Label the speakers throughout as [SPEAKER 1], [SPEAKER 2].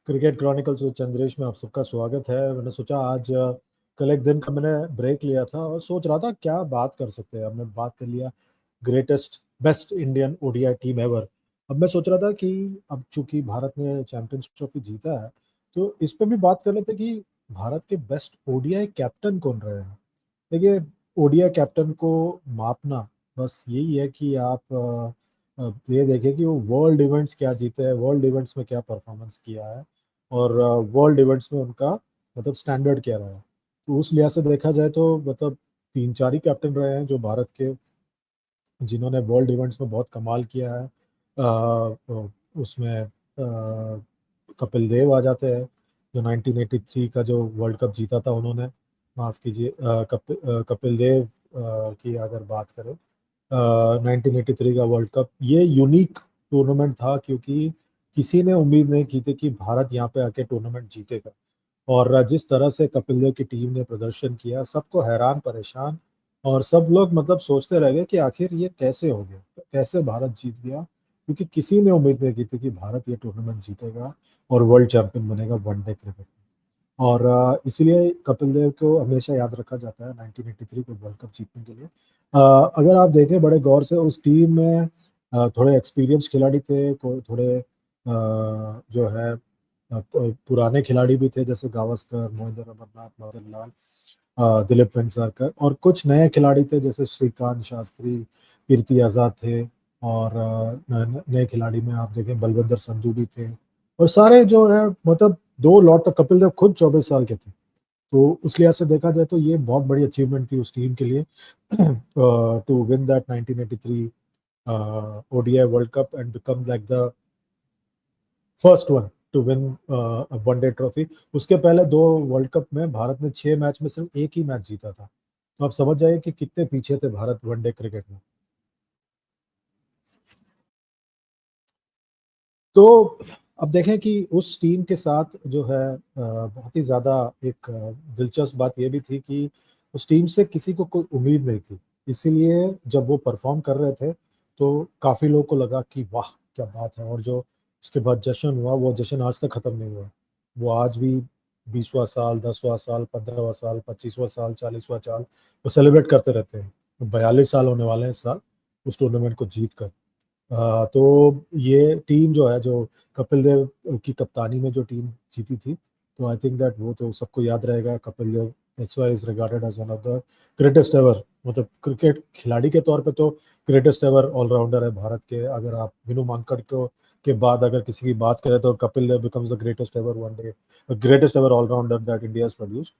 [SPEAKER 1] Cricket chronicles with Chandresh में आप सबका स्वागत है। मैंने सोचा आज कल एक दिन का मैंने ब्रेक लिया था और सोच रहा था क्या बात कर सकते हैं। हमने बात कर लिया greatest best Indian ODI team ever. अब मैं सोच रहा था कि अब चूंकि भारत ने चैंपियंस ट्रॉफी जीता है तो इस पे भी बात कर लेते कि भारत के बेस्ट ओडीआई कैप्टन कौन रहे हैं। देखिए, ओडीआई कैप्टन को मापना बस यही है कि आप ये देखें कि वो वर्ल्ड इवेंट्स क्या जीते हैं, वर्ल्ड इवेंट्स में क्या परफॉर्मेंस किया है और वर्ल्ड इवेंट्स में उनका मतलब स्टैंडर्ड क्या रहा है। तो उस लिहाज से देखा जाए तो मतलब तीन चार ही कैप्टन रहे हैं जो भारत के, जिन्होंने वर्ल्ड इवेंट्स में बहुत कमाल किया है। उसमें कपिल देव आ जाते हैं जो 1983 का जो वर्ल्ड कप जीता था उन्होंने। माफ़ कीजिए, कपिल देव की अगर बात करें, 1983 का वर्ल्ड कप ये यूनिक टूर्नामेंट था क्योंकि किसी ने उम्मीद नहीं की थी कि भारत यहाँ पे आके टूर्नामेंट जीतेगा। और जिस तरह से कपिल देव की टीम ने प्रदर्शन किया सबको हैरान परेशान, और सब लोग मतलब सोचते रह गए कि आखिर ये कैसे हो गया, कैसे भारत जीत गया, क्योंकि किसी ने उम्मीद नहीं की थी कि भारत ये टूर्नामेंट जीतेगा और वर्ल्ड चैंपियन बनेगा वनडे क्रिकेट में। और इसीलिए कपिल देव को हमेशा याद रखा जाता है 1983 को वर्ल्ड कप जीतने के लिए। अगर आप देखें बड़े गौर से उस टीम में थोड़े एक्सपीरियंस खिलाड़ी थे, थोड़े जो है पुराने खिलाड़ी भी थे जैसे गावस्कर, मोहिंदर अमरनाथ, मदन लाल, दिलीप वेंगसरकर, और कुछ नए खिलाड़ी थे जैसे श्रीकांत शास्त्री, कीर्ति आजाद थे, और नए खिलाड़ी में आप देखें बलविंदर संधू भी थे। और सारे जो है मतलब दो लॉट तक कपिल देव खुद 24 साल के थे। तो उस लिहाज से देखा जाए तो ये बहुत बड़ी अचीवमेंट थी उस टीम के लिए to win that 1983 ODI world cup and become like the first one to win one day trophy. उसके पहले दो वर्ल्ड कप में भारत ने 6 मैच में सिर्फ एक ही मैच जीता था। तो आप समझ जाइए कि कितने पीछे थे भारत वनडे क्रिकेट में। तो अब देखें कि उस टीम के साथ जो है बहुत ही ज़्यादा एक दिलचस्प बात यह भी थी कि उस टीम से किसी को कोई उम्मीद नहीं थी। इसीलिए जब वो परफॉर्म कर रहे थे तो काफ़ी लोगों को लगा कि वाह क्या बात है, और जो उसके बाद जश्न हुआ वो जश्न आज तक ख़त्म नहीं हुआ। वो आज भी 20वां साल, 10वां साल, 15वां साल, 25वां साल, 40वां साल वो सेलिब्रेट करते रहते हैं। 42 साल होने वाले हैं इस साल उस टूर्नामेंट को जीत कर। तो ये टीम जो है, जो कपिल देव की कप्तानी में जो टीम जीती थी, तो आई थिंक दैट वो तो सबको याद रहेगा। Kapil Dev that's why is regarded as one of the greatest ever. मतलब क्रिकेट खिलाड़ी के तौर पे तो ग्रेटेस्ट एवर ऑलराउंडर है भारत के। अगर आप विनू मांकड़ को के बाद अगर किसी की बात करें तो Kapil Dev becomes the greatest ever one day, greatest ever allrounder that India has produced.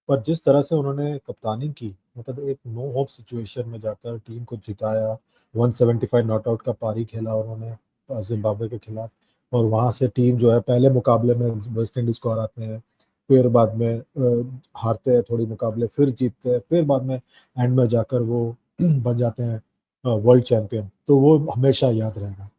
[SPEAKER 1] पर जिस तरह से उन्होंने कप्तानी की, मतलब एक नो होप सिचुएशन में जाकर टीम को जिताया, 175 नॉट आउट का पारी खेला उन्होंने जिम्बाब्वे के खिलाफ, और वहां से टीम जो है पहले मुकाबले में वेस्ट इंडीज को हराते हैं, फिर बाद में हारते हैं थोड़ी मुकाबले, फिर जीतते हैं, फिर बाद में एंड में जाकर वो बन जाते हैं वर्ल्ड चैंपियन। तो वो हमेशा याद रहेगा।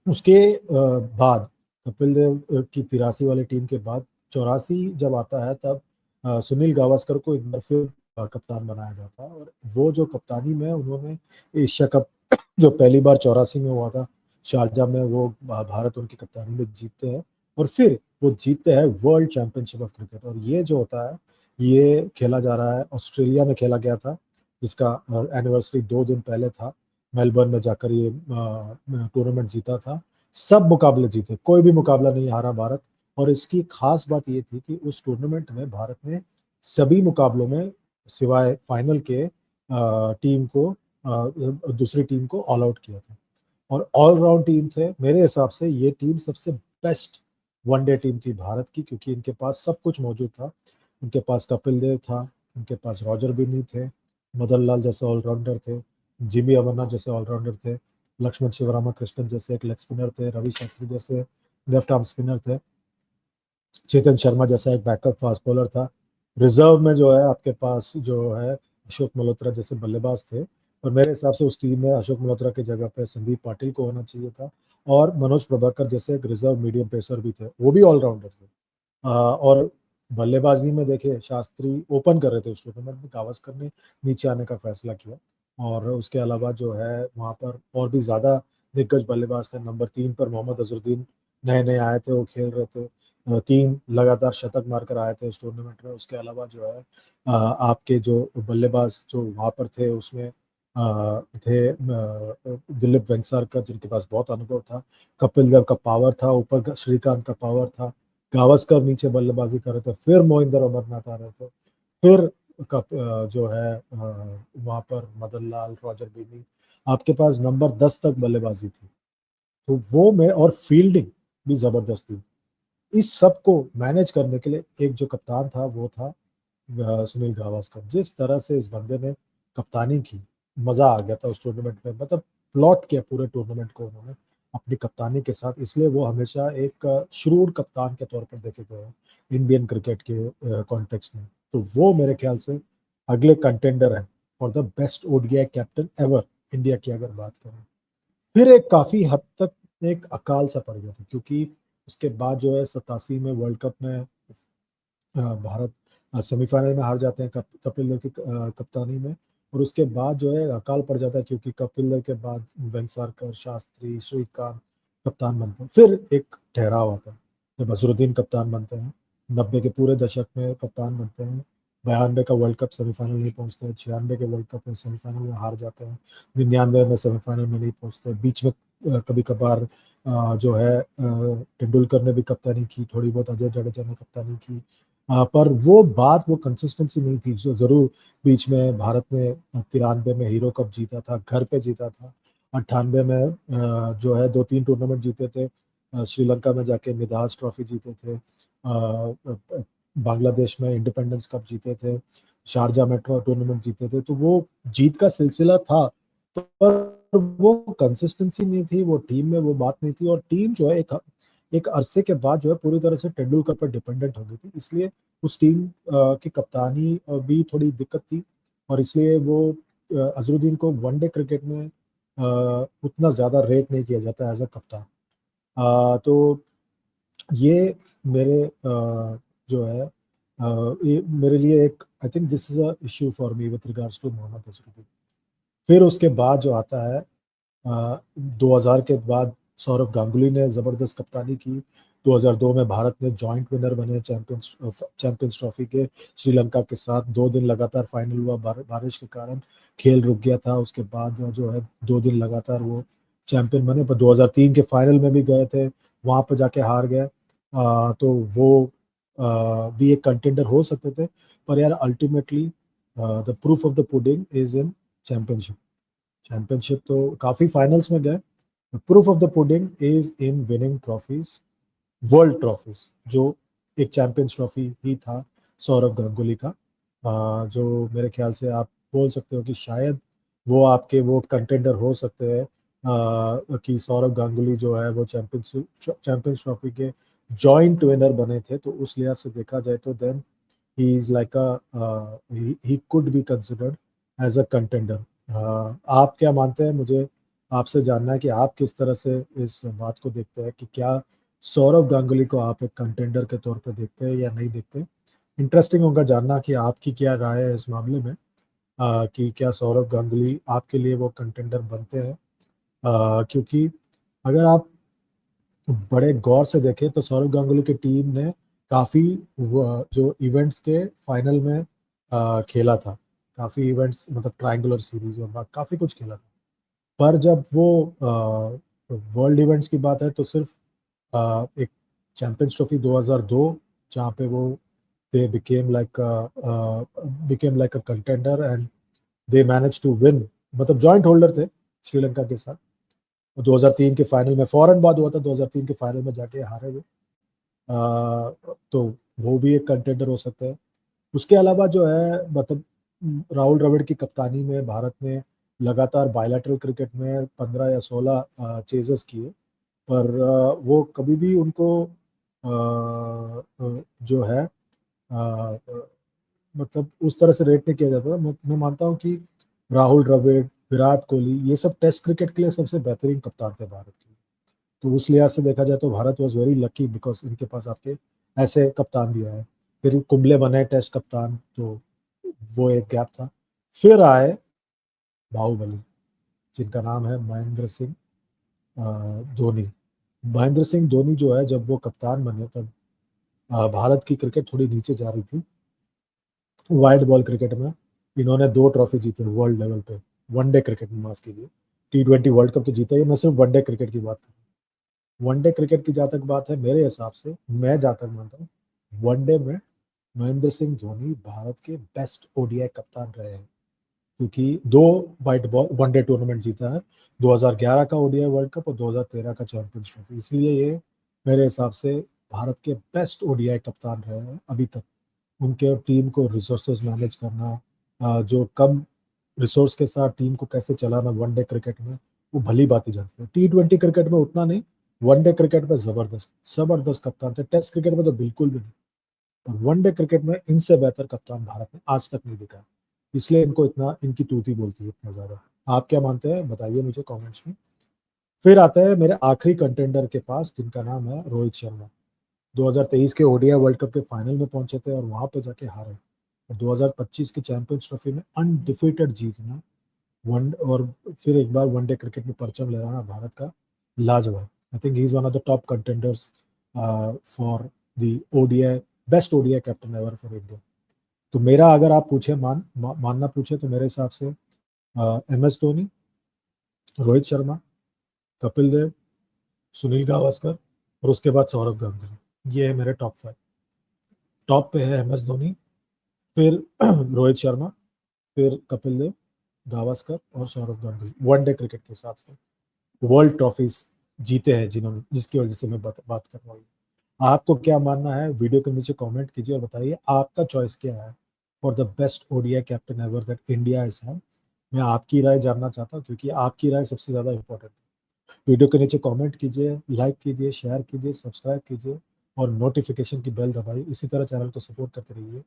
[SPEAKER 1] उसके बाद कपिल देव की 83 वाली टीम के बाद 84 जब आता है तब सुनील गावस्कर को एक बार फिर कप्तान बनाया जाता है, और वो जो कप्तानी में उन्होंने एशिया कप जो पहली बार 84 में हुआ था शारजा में, वो भारत उनकी कप्तानी में जीतते हैं, और फिर वो जीतते हैं वर्ल्ड चैंपियनशिप ऑफ क्रिकेट। और ये जो होता है ये खेला जा रहा है ऑस्ट्रेलिया में खेला गया था, जिसका एनिवर्सरी 2 दिन पहले था। मेलबर्न में जाकर ये टूर्नामेंट जीता था। सब मुकाबले जीते, कोई भी मुकाबला नहीं हारा भारत। और इसकी खास बात ये थी कि उस टूर्नामेंट में भारत ने सभी मुकाबलों में सिवाय फाइनल के टीम को दूसरी टीम को ऑल आउट किया था। और ऑलराउंड टीम थे, मेरे हिसाब से ये टीम सबसे बेस्ट वनडे टीम थी भारत की, क्योंकि इनके पास सब कुछ मौजूद था। उनके पास कपिल देव था, उनके पास रॉजर बिन्नी थे, मदन लाल जैसे ऑलराउंडर थे, जिमी अमरनाथ जैसे ऑलराउंडर थे, लक्ष्मण शिवरामा कृष्णन जैसे एक लेग स्पिनर थे, रवि शास्त्री जैसे लेफ्ट आर्म स्पिनर थे, चेतन शर्मा जैसा एक बैकअप फास्ट बॉलर था। रिजर्व में जो है आपके पास जो है अशोक मल्होत्रा जैसे बल्लेबाज थे। और मेरे हिसाब से उस टीम में अशोक मल्होत्रा की जगह पे संदीप पाटिल को होना चाहिए था, और मनोज प्रभाकर जैसे एक रिजर्व मीडियम पेसर भी थे, वो भी ऑलराउंडर थे। और बल्लेबाजी में देखिए शास्त्री ओपन कर रहे थे उस टूर्नामेंट में, गावस्कर ने नीचे आने का फैसला किया। और उसके अलावा जो है वहाँ पर और भी ज़्यादा दिग्गज बल्लेबाज थे। नंबर 3 पर मोहम्मद अजहरुद्दीन नए नए आए थे, वो खेल रहे थे, 3 लगातार शतक मारकर आए थे उस टूर्नामेंट में। उसके अलावा जो है आपके जो बल्लेबाज जो वहाँ पर थे उसमें थे दिलीप वेंगसरकर, जिनके पास बहुत अनुभव था, कपिल देव का पावर था, ऊपर श्रीकांत का पावर था, गावस्कर नीचे बल्लेबाजी कर रहे थे, फिर मोहिंदर अमरनाथ आ रहे थे, फिर जो है वहाँ पर मदन लाल, रॉजर बिन्नी, आपके पास नंबर 10 तक बल्लेबाजी थी। तो वो में और फील्डिंग भी जबरदस्त थी। इस सब को मैनेज करने के लिए एक जो कप्तान था वो था सुनील गावस्कर। जिस तरह से इस बंदे ने कप्तानी की, मजा आ गया था उस टूर्नामेंट में। मतलब प्लॉट किया पूरे टूर्नामेंट को उन्होंने अपनी कप्तानी के साथ, इसलिए वो हमेशा एक श्रूड कप्तान के तौर पर देखे गए हैं इंडियन क्रिकेट के कॉन्टेक्स्ट में। तो वो मेरे ख्याल से अगले कंटेंडर है for the best ODI captain ever India की अगर बात करें। फिर एक काफी हद तक एक अकाल सा पड़ गया था, क्योंकि उसके बाद जो है 87 में वर्ल्ड कप में भारत सेमीफाइनल में हार जाते हैं कपिल देव की कप्तानी में। और उसके बाद जो है अकाल पड़ जाता है, क्योंकि कपिल देव के बाद वेंगसरकर, शास्त्री, श्रीकांत कप्तान बनते हैं। फिर एक ठहराव आता है जब अजरुद्दीन कप्तान बनते हैं, 90 के पूरे दशक में कप्तान बनते हैं। 92 का वर्ल्ड कप सेमीफाइनल नहीं पहुंचते हैं, 96 के वर्ल्ड कप में सेमीफाइनल में हार जाते हैं, 99 में सेमीफाइनल में नहीं पहुंचते, बीच में कभी कभार जो है तेंदुलकर ने भी कप्तानी की, थोड़ी बहुत अजय जडेजा ने कप्तानी की, पर वो बात, वो कंसिस्टेंसी नहीं थी जो जरूर। बीच में भारत ने 93 में हीरो कप जीता था, घर पे जीता था। 98 में जो है 2-3 टूर्नामेंट जीते थे, श्रीलंका में जाके निदास ट्रॉफी जीते थे, बांग्लादेश में इंडिपेंडेंस कप जीते थे, शारजा में टूर्नामेंट जीते थे। तो वो जीत का सिलसिला था, पर वो कंसिस्टेंसी नहीं थी, वो टीम में वो बात नहीं थी। और टीम जो है एक अरसे के बाद जो है पूरी तरह से तेंदुलकर पर डिपेंडेंट हो गई थी, इसलिए उस टीम की कप्तानी भी थोड़ी दिक्कत थी। और इसलिए वो अजरुद्दीन को वनडे क्रिकेट में उतना ज़्यादा रेट नहीं किया जाता एज अ कप्तान। तो ये मेरे जो है ये मेरे लिए एक, I think this is a issue for me with regards to Mohammad Azharuddin. फिर उसके बाद जो आता है 2000 के बाद सौरव गांगुली ने जबरदस्त कप्तानी की। 2002 में भारत ने जॉइंट विनर बने चैंपियंस ट्रॉफी के श्रीलंका के साथ। 2 दिन लगातार फाइनल हुआ, बारिश के कारण खेल रुक गया था। उसके बाद जो है 2 दिन लगातार वो चैंपियन बने, पर 2003 के फाइनल में भी गए थे, वहां पर जाके हार गए। तो वो भी एक कंटेंडर हो सकते थे, पर यार ultimately the proof of the pudding is in championship. Championship तो काफी फाइनल्स में गए, proof of the pudding is in winning trophies, world trophies, जो एक चैंपियंस ट्रॉफी ही था सौरव गांगुली का। जो मेरे ख्याल से आप बोल सकते हो कि शायद वो आपके वो कंटेंडर हो सकते हैं कि सौरव गांगुली जो है वो चैंपियंस ट्रॉफी के जॉइंट विनर बने थे। तो उस लिहाज से देखा जाए तो then he is like he could be considered as a contender. आप क्या मानते हैं? मुझे आपसे जानना है कि आप किस तरह से इस बात को देखते हैं कि क्या सौरव गांगुली को आप एक कंटेंडर के तौर पे देखते हैं या नहीं देखते? इंटरेस्टिंग होगा जानना कि आपकी क्या राय है इस मामले में, कि क्या सौरव गांगुली आपके लिए वो कंटेंडर बनते हैं? क्योंकि अगर आप बड़े गौर से देखें तो सौरव गांगुली की टीम ने काफ़ी जो इवेंट्स के फाइनल में खेला था, काफ़ी इवेंट्स, मतलब ट्रायंगुलर सीरीज और काफ़ी कुछ खेला था। पर जब वो वर्ल्ड इवेंट्स की बात है तो सिर्फ एक चैंपियंस ट्रॉफी 2002, जहाँ पे वो they became like a contender and they manage to win, मतलब जॉइंट होल्डर थे श्रीलंका के साथ। 2003 के फाइनल में फौरन बाद हुआ था, 2003 के फाइनल में जाके हारे हुए। तो वो भी एक कंटेंडर हो सकता है। उसके अलावा जो है, मतलब राहुल द्रविड़ की कप्तानी में भारत ने लगातार बायलैटरल क्रिकेट में 15 या 16 चेजेस किए, पर वो कभी भी उनको जो है मतलब उस तरह से रेट नहीं किया जाता था। मैं मानता हूँ कि राहुल द्रविड़, विराट कोहली, ये सब टेस्ट क्रिकेट के लिए सबसे बेहतरीन कप्तान थे भारत के। तो उस लिहाज से देखा जाए तो Bharat was very lucky because इनके पास आपके ऐसे कप्तान भी आए। फिर कुंबले बने टेस्ट कप्तान, तो वो एक गैप था। फिर आए बाहुबली, जिनका नाम है महेंद्र सिंह धोनी। महेंद्र सिंह धोनी जो है, जब वो कप्तान बने तब भारत की क्रिकेट थोड़ी नीचे जा रही थी वाइड बॉल क्रिकेट में। इन्होंने 2 ट्रॉफी जीते वर्ल्ड लेवल पे, वनडे क्रिकेट में, माफ कीजिए। T20 वर्ल्ड कप तो जीता ही, मैं सिर्फ वनडे क्रिकेट की बात कर रहा हूँ। वनडे क्रिकेट की जहाँ तक बात है, मेरे हिसाब से, मैं जहाँ तक मानता हूँ, वनडे में महेंद्र सिंह धोनी भारत के बेस्ट ओडीआई कप्तान रहे हैं, क्योंकि 2 वाइट बॉल वनडे टूर्नामेंट जीता है, 2011 का ओडीआई वर्ल्ड कप और 2013 का चैंपियंस ट्रॉफी। इसलिए ये मेरे हिसाब से भारत के बेस्ट ओडीआई कप्तान रहे हैं अभी तक। उनके टीम को रिसोर्सेज मैनेज करना, जो कम रिसोर्स के साथ टीम को कैसे चलाना वनडे क्रिकेट में, वो भली बात ही जानते हैं। T20 क्रिकेट में उतना नहीं, वनडे क्रिकेट में जबरदस्त जबरदस्त कप्तान थे। टेस्ट क्रिकेट में तो बिल्कुल भी नहीं, पर वनडे क्रिकेट में इनसे बेहतर कप्तान भारत ने आज तक नहीं दिखा, इसलिए इनको इतना, इनकी तूती बोलती है इतना ज्यादा। आप क्या मानते हैं, बताइए मुझे कमेंट्स में। फिर आते हैं मेरे आखिरी कंटेंडर के पास, जिनका नाम है रोहित शर्मा। 2023 के ओडीआई वर्ल्ड कप के फाइनल में पहुंचे थे और वहां पे जाके हारे। और 2025 की चैंपियंस ट्रॉफी में अनडिफीटेड जीतना, वन और फिर एक बार वनडे क्रिकेट में परचम लहराना भारत का, लाजवाब। I think he is one of the top contenders for the ODI, best ODI captain ever for India. तो मेरा अगर आप पूछे, मानना पूछे, तो मेरे हिसाब से MS धोनी, रोहित शर्मा, कपिल देव, सुनील गावस्कर और उसके बाद सौरव गांगुली। ये है मेरे टॉप 5। टॉप पे है MS धोनी, फिर रोहित शर्मा, फिर कपिल देव, गावस्कर और सौरव गांगुली, वनडे क्रिकेट के हिसाब से वर्ल्ड ट्रॉफीज जीते हैं जिन्होंने, जिसकी वजह से मैं बात कर रहा हूँ। आपको क्या मानना है, वीडियो के नीचे कमेंट कीजिए और बताइए आपका चॉइस क्या है for the best ODI captain ever that India has had. मैं आपकी राय जानना चाहता हूँ, क्योंकि आपकी राय सबसे ज्यादा इंपॉर्टेंट है। वीडियो के नीचे कमेंट कीजिए, लाइक कीजिए, शेयर कीजिए, सब्सक्राइब कीजिए और नोटिफिकेशन की बेल दबाइए। इसी तरह चैनल को सपोर्ट करते रहिए।